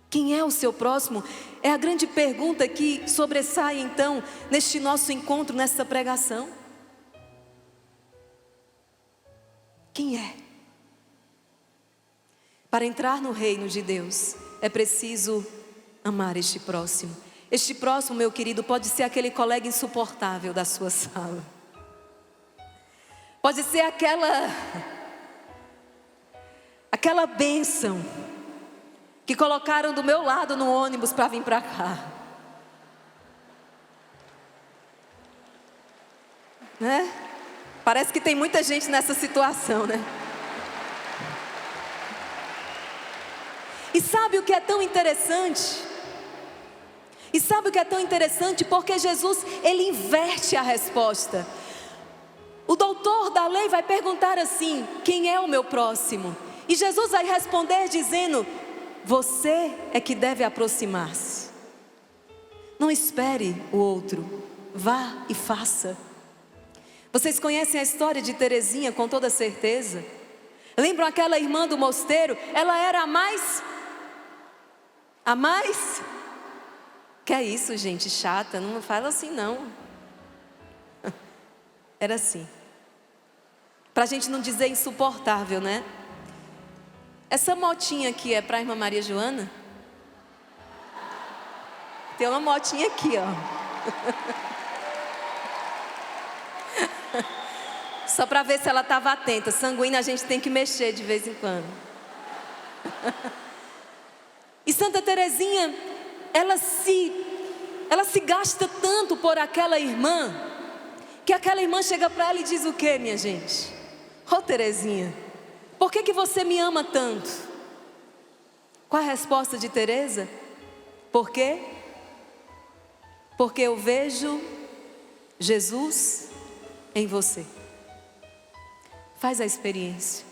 Quem é o seu próximo? É a grande pergunta que sobressai então neste nosso encontro, nesta pregação. Quem é? Para entrar no reino de Deus, é preciso amar este próximo. Este próximo, meu querido, pode ser aquele colega insuportável da sua sala. Pode ser aquela bênção que colocaram do meu lado no ônibus para vir para cá. Né? Parece que tem muita gente nessa situação, né? E sabe o que é tão interessante? Porque Jesus, Ele inverte a resposta. O doutor da lei vai perguntar assim: quem é o meu próximo? E Jesus vai responder dizendo: você é que deve aproximar-se. Não espere o outro, vá e faça. Vocês conhecem a história de Terezinha com toda certeza. Lembram aquela irmã do mosteiro? Ela era a mais? Que é isso, gente, chata, não fala assim não. Era assim. Pra gente não dizer insuportável, né? Essa motinha aqui é pra irmã Maria Joana? Tem uma motinha aqui, ó. Só para ver se ela estava atenta. Sanguínea a gente tem que mexer de vez em quando. E Santa Teresinha, ela se gasta tanto por aquela irmã, que aquela irmã chega para ela e diz o quê, minha gente? Ô Teresinha, por que você me ama tanto? Qual a resposta de Teresa? Por quê? Porque eu vejo Jesus em você. Faz a experiência.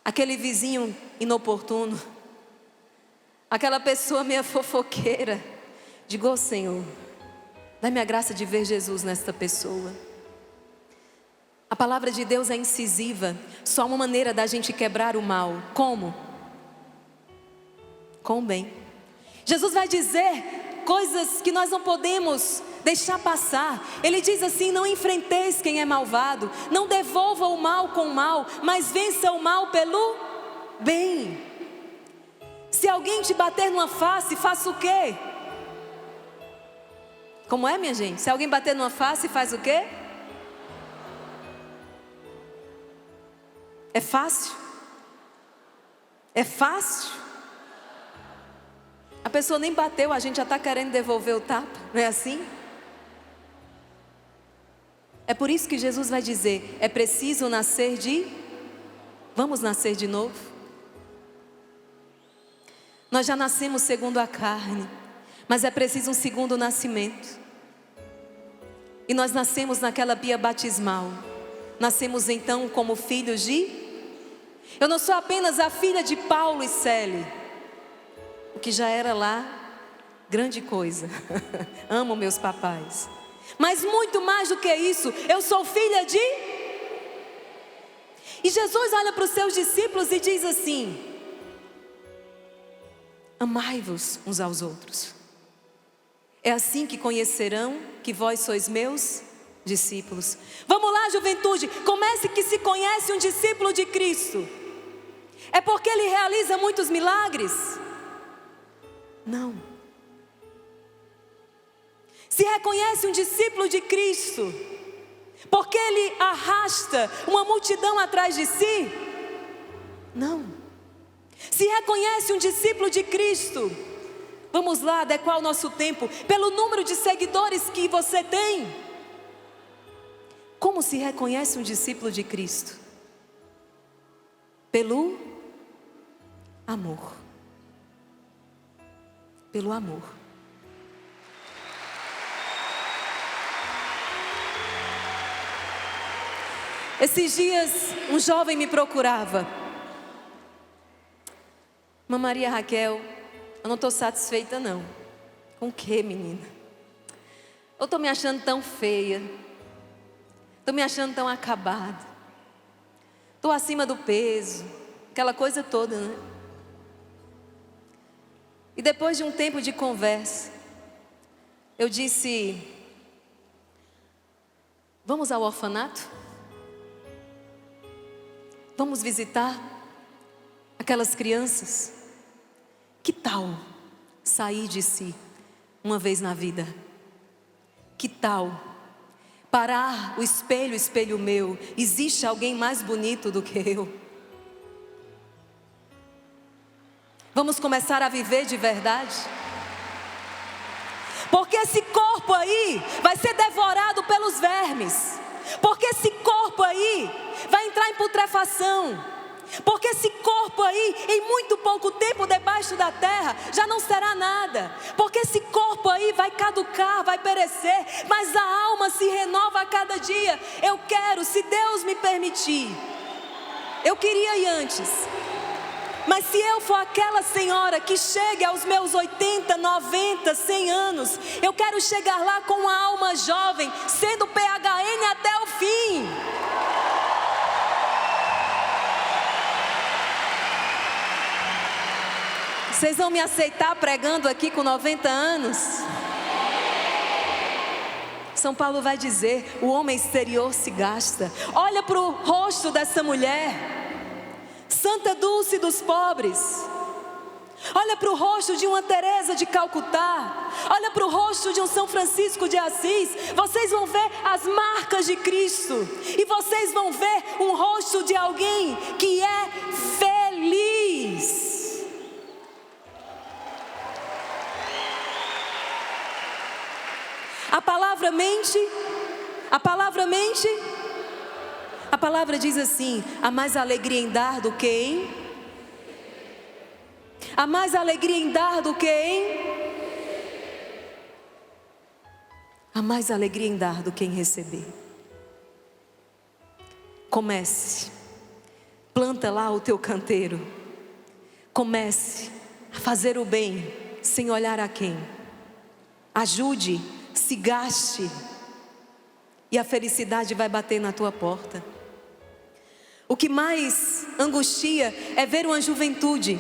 Aquele vizinho inoportuno, aquela pessoa meia fofoqueira, diga: ô Senhor, dá-me a graça de ver Jesus nesta pessoa. A palavra de Deus é incisiva. Só uma maneira da gente quebrar o mal. Como? Com o bem. Jesus vai dizer coisas que nós não podemos deixar passar. Ele diz assim: não enfrenteis quem é malvado, não devolva o mal com o mal, mas vença o mal pelo bem. Se alguém te bater numa face, faça o quê? Como é, minha gente? Se alguém bater numa face, faz o quê? É fácil? É fácil? A pessoa nem bateu, a gente já está querendo devolver o tapa, não é assim? É por isso que Jesus vai dizer: é preciso nascer vamos nascer de novo? Nós já nascemos segundo a carne, mas é preciso um segundo nascimento. E nós nascemos naquela pia batismal. Nascemos então como filhos eu não sou apenas a filha de Paulo e Célia, o que já era lá grande coisa. Amo meus papais. Mas muito mais do que isso, eu sou filha E Jesus olha para os seus discípulos e diz assim: amai-vos uns aos outros. É assim que conhecerão que vós sois meus discípulos. Vamos lá, juventude, comece que se conhece um discípulo de Cristo. É porque ele realiza muitos milagres? Não. Se reconhece um discípulo de Cristo porque ele arrasta uma multidão atrás de si? Não. Se reconhece um discípulo de Cristo, vamos lá adequar o nosso tempo pelo número de seguidores que você tem. Como se reconhece um discípulo de Cristo? Pelo amor. Pelo amor. Esses dias um jovem me procurava: Irmã Maria Raquel, eu não estou satisfeita não. Com o que, menina? Eu estou me achando tão feia, estou me achando tão acabada, estou acima do peso, aquela coisa toda, né? E depois de um tempo de conversa, eu disse: vamos ao orfanato? Vamos visitar aquelas crianças? Que tal sair de si uma vez na vida? Que tal parar o espelho, espelho meu? Existe alguém mais bonito do que eu? Vamos começar a viver de verdade? Porque esse corpo aí vai ser devorado pelos vermes. Porque esse corpo aí vai entrar em putrefação. Porque esse corpo aí, em muito pouco tempo debaixo da terra, já não será nada. Porque esse corpo aí vai caducar, vai perecer, mas a alma se renova a cada dia. Eu quero, se Deus me permitir, eu queria ir antes, mas se eu for aquela senhora que chegue aos meus 80, 90, 100 anos, eu quero chegar lá com uma alma jovem, sendo PHN até o fim. Vocês vão me aceitar pregando aqui com 90 anos? São Paulo vai dizer: o homem exterior se gasta. Olha para o rosto dessa mulher, Santa Dulce dos pobres. Olha para o rosto de uma Teresa de Calcutá. Olha para o rosto de um São Francisco de Assis. Vocês vão ver as marcas de Cristo. E vocês vão ver um rosto de alguém que é feliz. A palavra mente. A palavra mente. A palavra diz assim: há mais alegria em dar do que em... Há mais alegria em dar do que em... Há mais alegria em dar do que em receber. Comece. Planta lá o teu canteiro. Comece a fazer o bem sem olhar a quem. Ajude, se gaste. E a felicidade vai bater na tua porta. O que mais angustia é ver uma juventude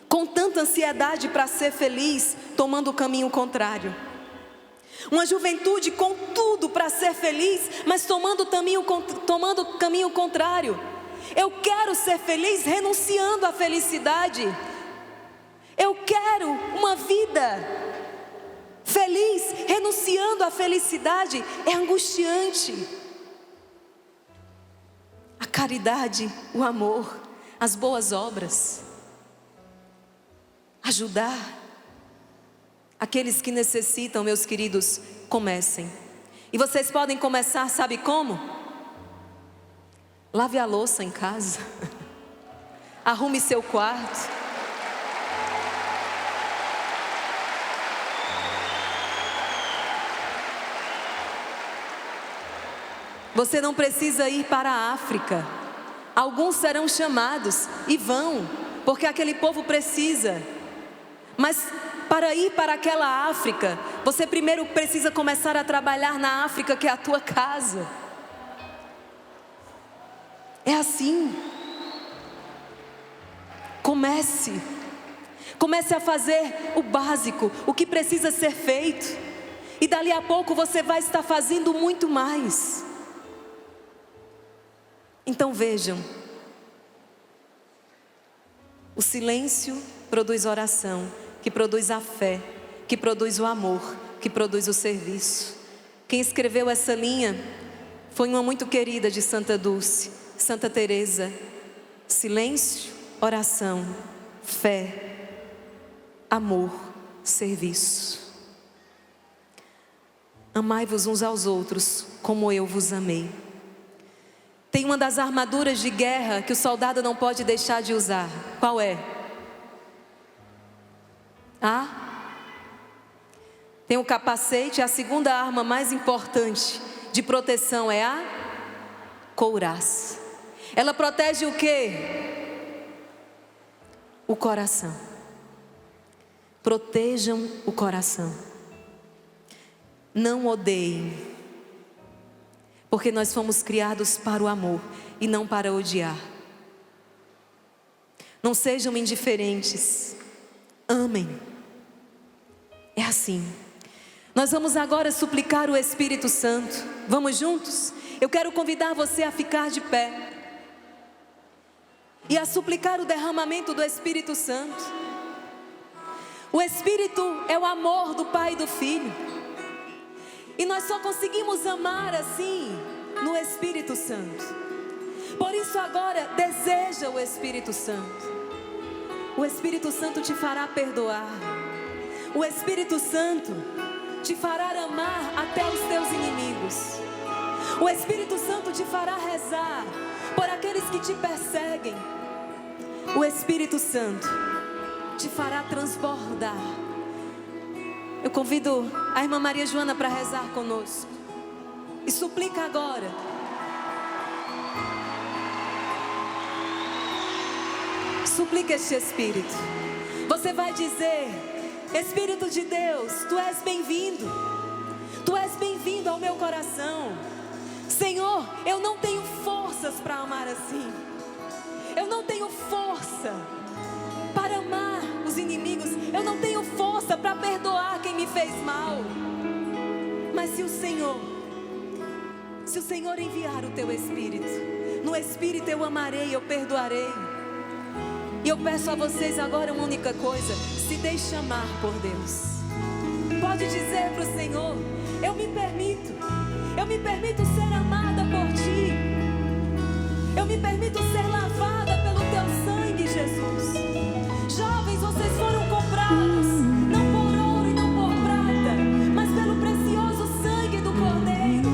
com tanta ansiedade para ser feliz, tomando o caminho contrário. Uma juventude com tudo para ser feliz, mas tomando o caminho contrário. Eu quero ser feliz renunciando à felicidade. Eu quero uma vida feliz renunciando à felicidade. É angustiante. A caridade, o amor, as boas obras. Ajudar aqueles que necessitam, meus queridos, comecem. E vocês podem começar, sabe como? Lave a louça em casa. Arrume seu quarto. Você não precisa ir para a África. Alguns serão chamados e vão, porque aquele povo precisa. Mas para ir para aquela África, você primeiro precisa começar a trabalhar na África, que é a tua casa. É assim. Comece a fazer o básico, o que precisa ser feito. E dali a pouco você vai estar fazendo muito mais. Então vejam, o silêncio produz oração, que produz a fé, que produz o amor, que produz o serviço. Quem escreveu essa linha foi uma muito querida de Santa Dulce, Santa Teresa. Silêncio, oração, fé, amor, serviço. Amai-vos uns aos outros como eu vos amei. Tem uma das armaduras de guerra que o soldado não pode deixar de usar. Qual é? Tem o capacete. A segunda arma mais importante de proteção é a couraça. Ela protege o quê? O coração. Protejam o coração. Não odeiem, porque nós fomos criados para o amor e não para odiar. Não sejam indiferentes. Amem. É assim. Nós vamos agora suplicar o Espírito Santo. Vamos juntos? Eu quero convidar você a ficar de pé e a suplicar o derramamento do Espírito Santo. O Espírito é o amor do Pai e do Filho. E nós só conseguimos amar assim no Espírito Santo. Por isso agora deseja o Espírito Santo. O Espírito Santo te fará perdoar. O Espírito Santo te fará amar até os teus inimigos. O Espírito Santo te fará rezar por aqueles que te perseguem. O Espírito Santo te fará transbordar. Eu convido a irmã Maria Joana para rezar conosco. E suplica agora. Suplica este Espírito. Você vai dizer: Espírito de Deus, Tu és bem-vindo. Tu és bem-vindo ao meu coração. Senhor, eu não tenho forças para amar assim. Eu não tenho força para amar os força para perdoar quem me fez mal. Mas se o Senhor enviar o teu Espírito, no Espírito eu amarei, eu perdoarei. E eu peço a vocês agora uma única coisa: se deixe amar por Deus. Pode dizer para o Senhor: eu me permito ser amada por Ti. Eu me permito ser lavada pelo Teu sangue, Jesus. Jovens, vocês foram comprados, não por ouro e não por prata, mas pelo precioso sangue do Cordeiro.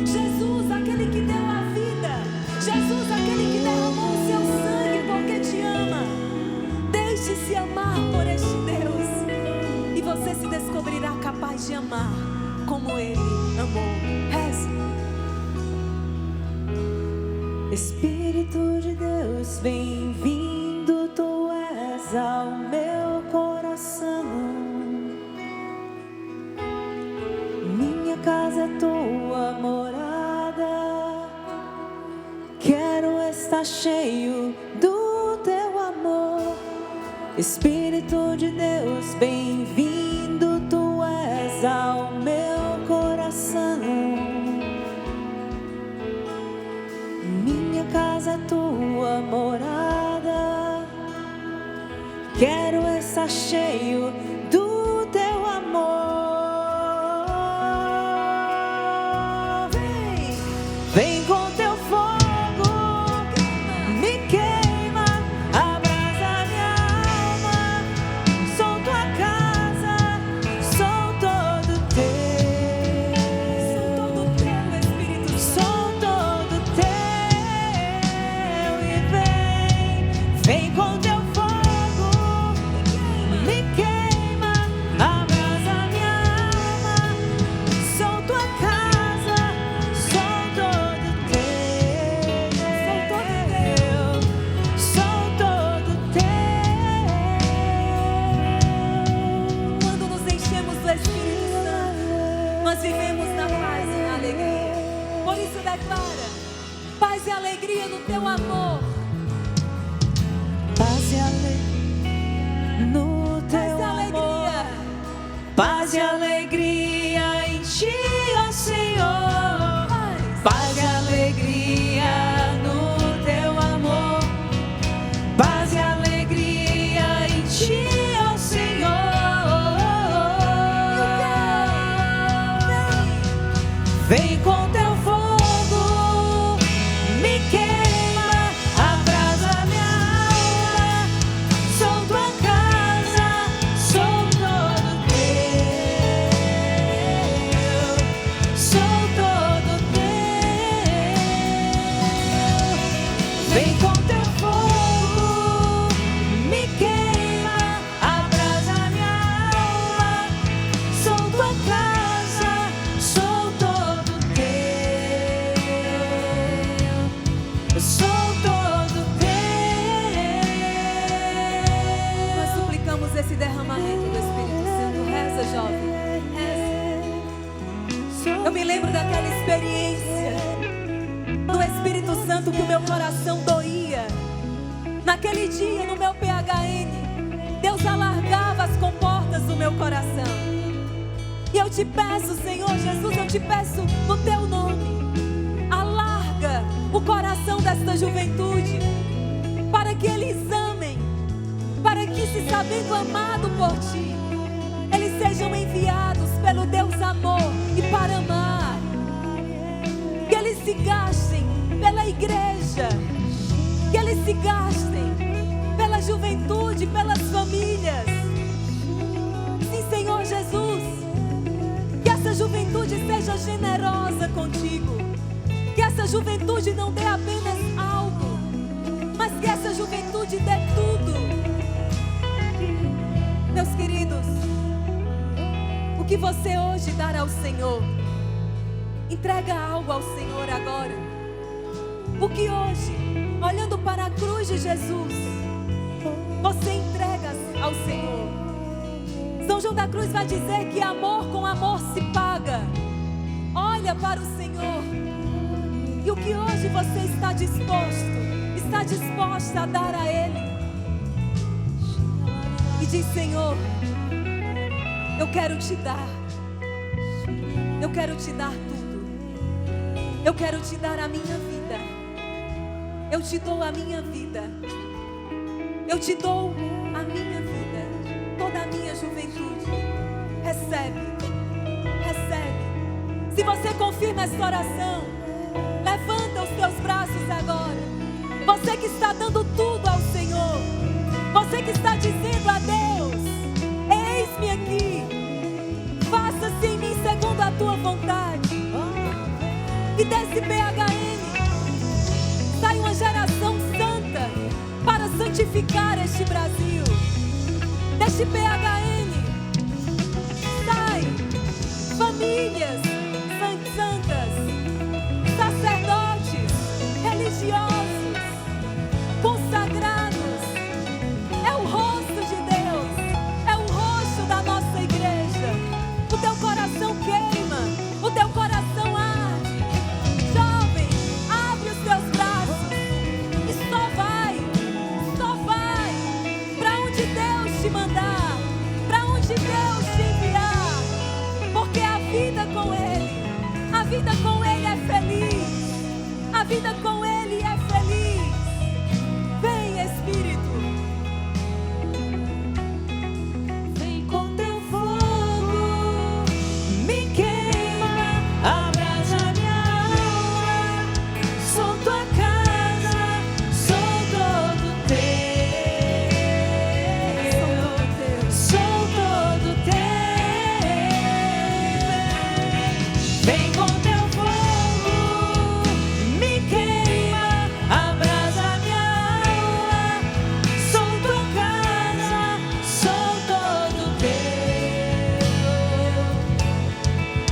Jesus, aquele que deu a vida. Jesus, aquele que derramou o seu sangue porque te ama. Deixe-se amar por este Deus, e você se descobrirá capaz de amar como Ele amou. Reze. Espírito de Deus, bem-vindo, Tu és ao meu coração. Minha casa é Tua morada. Quero estar cheio do Teu amor. Espírito de Deus, bem-vindo, Tu és ao meu coração. Minha casa é Tua morada. Quero estar cheio do Teu amor. Vem com Teu fogo, me queima, abrasa minha alma. Sou Tua casa, sou todo Teu. Sou todo Teu, Espírito Santo. Sou todo Teu. E vem com Teu fogo, me queima, abrasa minha alma. Sou Tua casa, sou todo Teu. Sou todo Teu. Quando nos enchemos do Espírito Santo, nós vivemos na paz e na alegria. Por isso declara: paz e alegria no Teu amor. Paz e alegria no Teu amor. Paz e alegria em Ti, ó Senhor. Paz e alegria no Teu amor. Paz e alegria em Ti, ó Senhor. Vem com Teu fogo, me queima, abrasa minha alma. Sou Tua casa, sou todo Teu. Sou todo Teu. Vem com Teu fogo, me queima, abrasa minha alma. Sou Tua casa, sou todo Teu. Sou todo Teu. Nós suplicamos esse derramamento do Espírito Santo. Reza, jovem. Reza. Eu me lembro daquela experiência do Espírito Santo que o meu coração doía. Naquele dia, no meu PHN, Deus alargava as comportas do meu coração. E eu te peço, Senhor Jesus, eu te peço no Teu nome, alarga o coração desta juventude, para que eles amem, para que, se sabendo amado por Ti, eles sejam enviados pelo Deus amor e para amar. Que eles se gastem pela igreja, que eles se gastem pela juventude, pelas famílias. Sim, Senhor Jesus, que essa juventude seja generosa contigo, que essa juventude não dê apenas algo, mas que essa juventude dê tudo. Meus queridos, o que você hoje dar ao Senhor, entrega algo ao Senhor agora. O que hoje, olhando para a cruz de Jesus, você entrega ao Senhor. São João da Cruz vai dizer que amor com amor se paga. Olha para o Senhor. E o que hoje você está disposta a dar a Ele? E diz: Senhor, Eu quero te dar. Eu quero te dar tudo. Eu quero te dar a minha vida. Eu te dou a minha vida. Eu te dou a minha vida. Toda a minha juventude. Recebe. Recebe. Se você confirma essa oração, levanta os teus braços agora. Você que está dando tudo ao Senhor. Você que está dizendo a Deus: eis-me aqui. Faça-se em mim segundo a tua vontade. E desse PHN sai uma geração santa para santificar este Brasil. Deste PHN sai famílias santas, sacerdotes, religiosos, consagrados. É o rosto de Deus, é o rosto da nossa igreja. O teu coração queima, o teu coração arde. Jovem, abre os teus braços e só vai para onde Deus te mandar, para onde Deus te enviar, porque a vida com Ele é feliz, a vida com Ele é feliz. Vem, Espírito. Vem com teu fogo, me queima, abraça minha alma. Sou tua casa, sou todo teu. Sou todo teu. Vem com teu fogo, me queima, abraça minha alma. Sou tua casa, sou todo teu.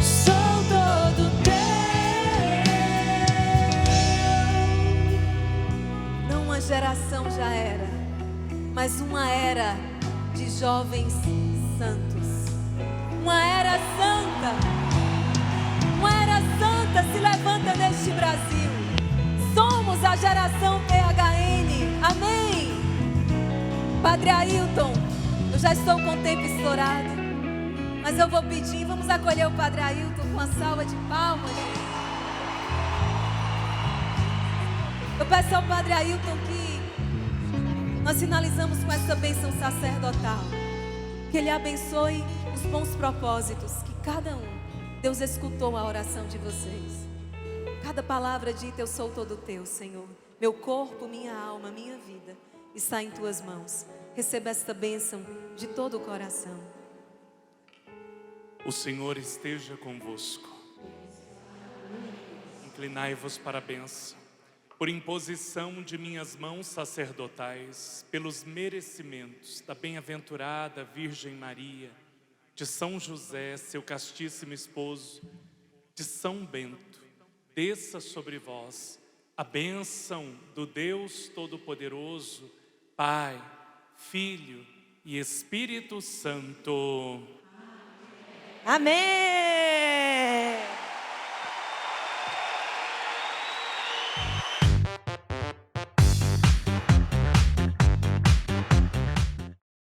Sou todo teu. Não uma geração já era, mas uma era de jovens santos. Uma era santa. Uma era santa se levanta neste Brasil. Somos a geração PHN. Amém. Padre Ailton, eu já estou com o tempo estourado, mas eu vou pedir, vamos acolher o Padre Ailton com uma salva de palmas. Eu peço ao Padre Ailton que nós finalizamos com essa bênção sacerdotal. Que Ele abençoe os bons propósitos que cada um, Deus escutou a oração de vocês. Cada palavra dita, eu sou todo teu, Senhor. Meu corpo, minha alma, minha vida está em tuas mãos. Receba esta bênção de todo o coração. O Senhor esteja convosco. Inclinai-vos para a bênção. Por imposição de minhas mãos sacerdotais, pelos merecimentos da bem-aventurada Virgem Maria, de São José, seu castíssimo esposo, de São Bento, desça sobre vós a bênção do Deus Todo-Poderoso, Pai, Filho e Espírito Santo. Amém.